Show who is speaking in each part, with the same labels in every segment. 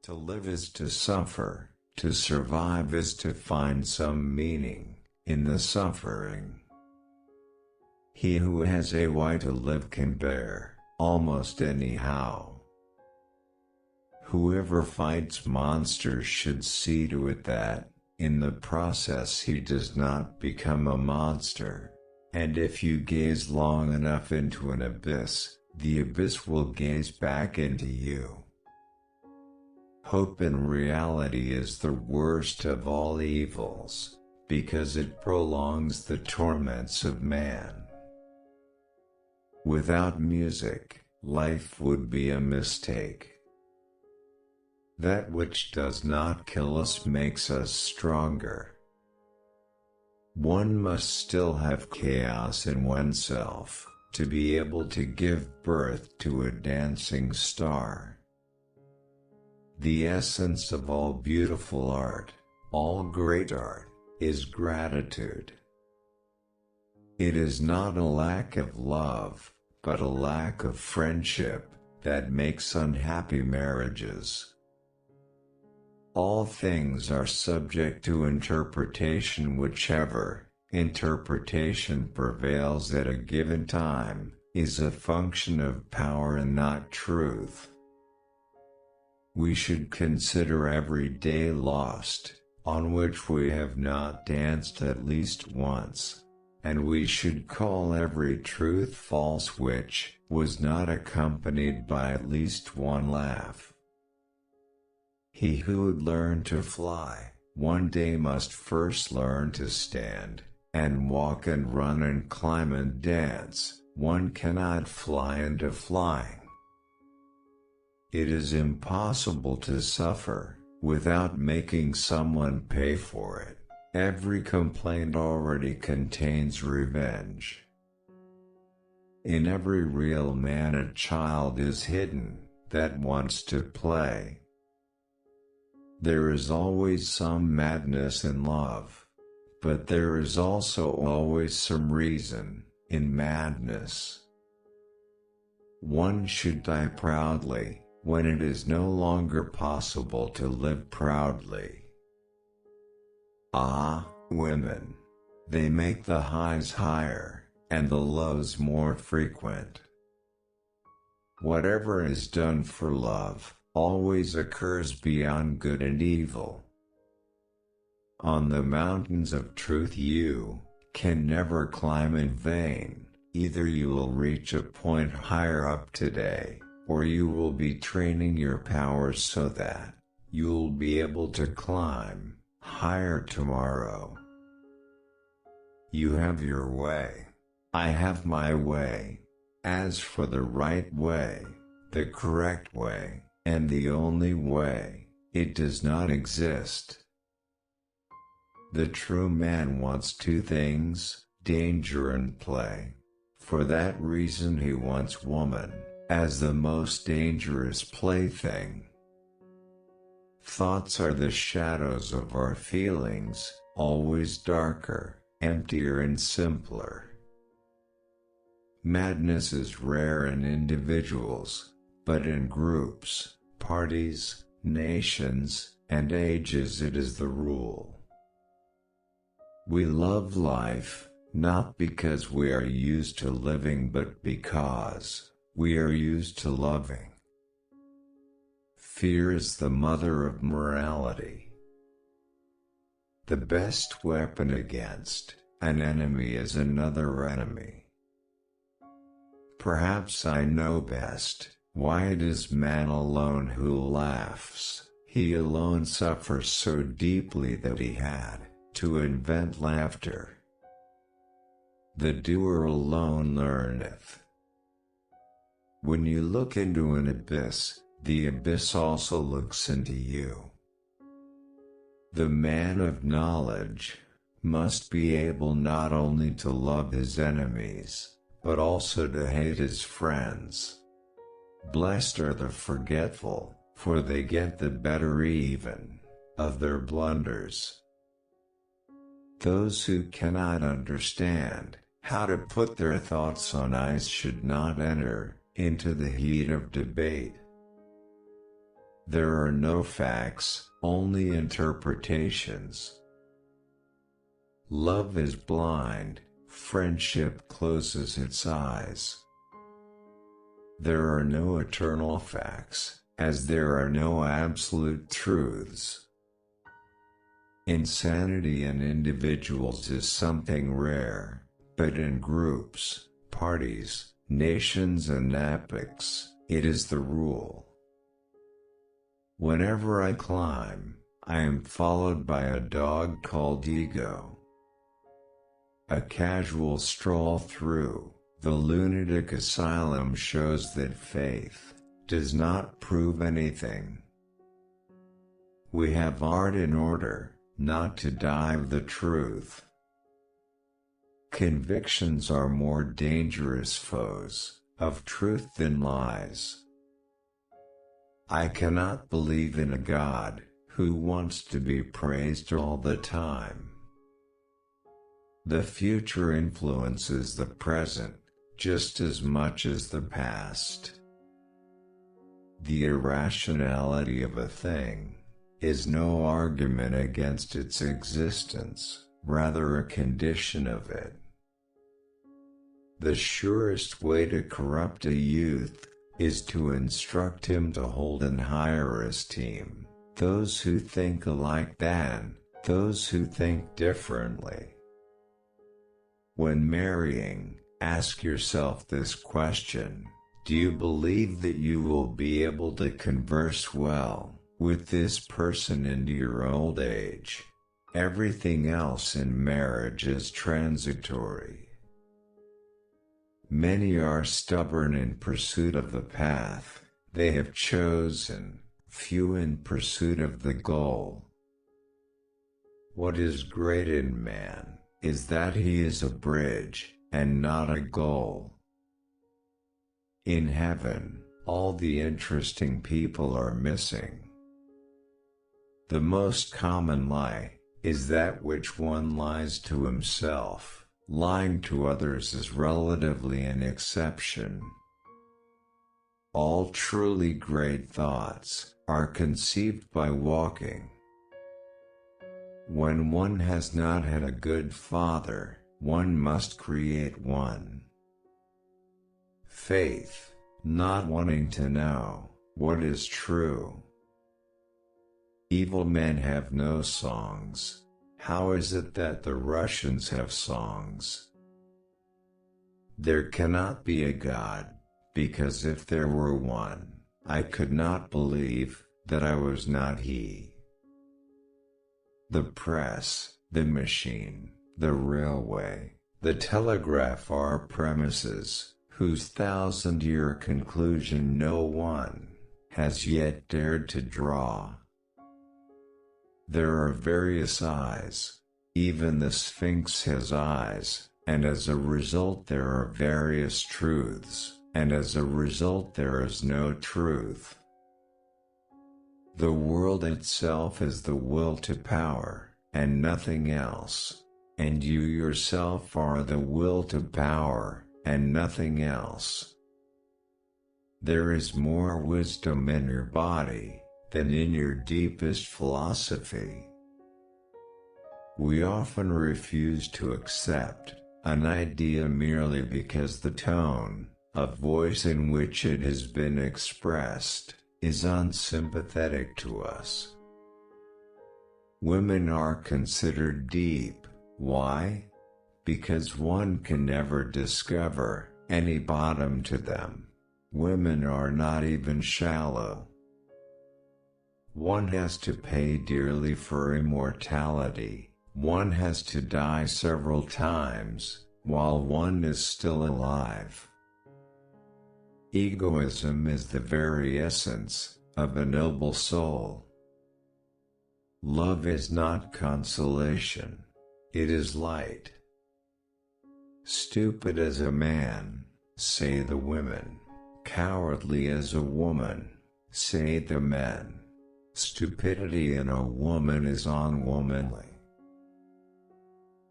Speaker 1: To live is to suffer, to survive is to find some meaning in the suffering. He who has a why to live can bear almost anyhow. Whoever fights monsters should see to it that, in the process, he does not become a monster. And if you gaze long enough into an abyss, the abyss will gaze back into you. Hope in reality is the worst of all evils, because it prolongs the torments of man. Without music, life would be a mistake. That which does not kill us makes us stronger. One must still have chaos in oneself to be able to give birth to a dancing star. The essence of all beautiful art, all great art, is gratitude. It is not a lack of love, but a lack of friendship, that makes unhappy marriages. All things are subject to interpretation. Whichever interpretation prevails at a given time is a function of power and not truth. We should consider every day lost, on which we have not danced at least once, and we should call every truth false which was not accompanied by at least one laugh. He who would learn to fly, one day must first learn to stand, and walk and run and climb and dance. One cannot fly into flying. It is impossible to suffer without making someone pay for it. Every complaint already contains revenge. In every real man a child is hidden that wants to play. There is always some madness in love, but there is also always some reason in madness. One should die proudly when it is no longer possible to live proudly. Ah, women! They make the highs higher, and the lows more frequent. Whatever is done for love always occurs beyond good and evil. On the mountains of truth you can never climb in vain. Either you will reach a point higher up today, or you will be training your powers so that you'll be able to climb higher tomorrow. You have your way. I have my way. As for the right way, the correct way, and the only way, it does not exist. The true man wants two things, danger and play. For that reason he wants woman as the most dangerous plaything. Thoughts are the shadows of our feelings, always darker, emptier and simpler. Madness is rare in individuals, but in groups, parties, nations, and ages it is the rule. We love life, not because we are used to living but because we are used to loving. Fear is the mother of morality. The best weapon against an enemy is another enemy. Perhaps I know best why it is man alone who laughs. He alone suffers so deeply that he had to invent laughter. The doer alone learneth. When you look into an abyss, the abyss also looks into you. The man of knowledge must be able not only to love his enemies, but also to hate his friends. Blessed are the forgetful, for they get the better even of their blunders. Those who cannot understand how to put their thoughts on ice should not enter into the heat of debate. There are no facts, only interpretations. Love is blind, friendship closes its eyes. There are no eternal facts, as there are no absolute truths. Insanity in individuals is something rare, but in groups, parties, nations and epochs, it is the rule. Whenever I climb, I am followed by a dog called ego. A casual stroll through the lunatic asylum shows that faith does not prove anything. We have art in order not to dive the truth. Convictions are more dangerous foes of truth than lies. I cannot believe in a God who wants to be praised all the time. The future influences the present just as much as the past. The irrationality of a thing is no argument against its existence, rather a condition of it. The surest way to corrupt a youth is to instruct him to hold in higher esteem those who think alike than those who think differently. When marrying, ask yourself this question: do you believe that you will be able to converse well with this person into your old age? Everything else in marriage is transitory. Many are stubborn in pursuit of the path they have chosen, few in pursuit of the goal. What is great in man is that he is a bridge and not a goal. In heaven, all the interesting people are missing. The most common lie is that which one lies to himself. Lying to others is relatively an exception. All truly great thoughts are conceived by walking. When one has not had a good father, one must create one. Faith, not wanting to know what is true. Evil men have no songs. How is it that the Russians have songs? There cannot be a God, because if there were one, I could not believe that I was not he. The press, the machine, the railway, the telegraph are premises whose thousand-year conclusion no one has yet dared to draw. There are various eyes. Even the Sphinx has eyes, and as a result there are various truths, and as a result there is no truth. The world itself is the will to power, and nothing else, and you yourself are the will to power, and nothing else. There is more wisdom in your body than in your deepest philosophy. We often refuse to accept an idea merely because the tone of voice in which it has been expressed is unsympathetic to us. Women are considered deep. Why? Because one can never discover any bottom to them. Women are not even shallow. One has to pay dearly for immortality. One has to die several times while one is still alive. Egoism is the very essence of a noble soul. Love is not consolation. It is light. Stupid as a man, say the women. Cowardly as a woman, say the men. Stupidity in a woman is unwomanly.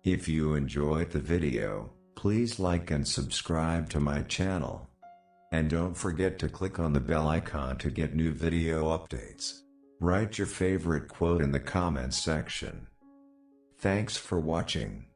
Speaker 1: If you enjoyed the video, please like and subscribe to my channel. And don't forget to click on the bell icon to get new video updates. Write your favorite quote in the comments section. Thanks for watching.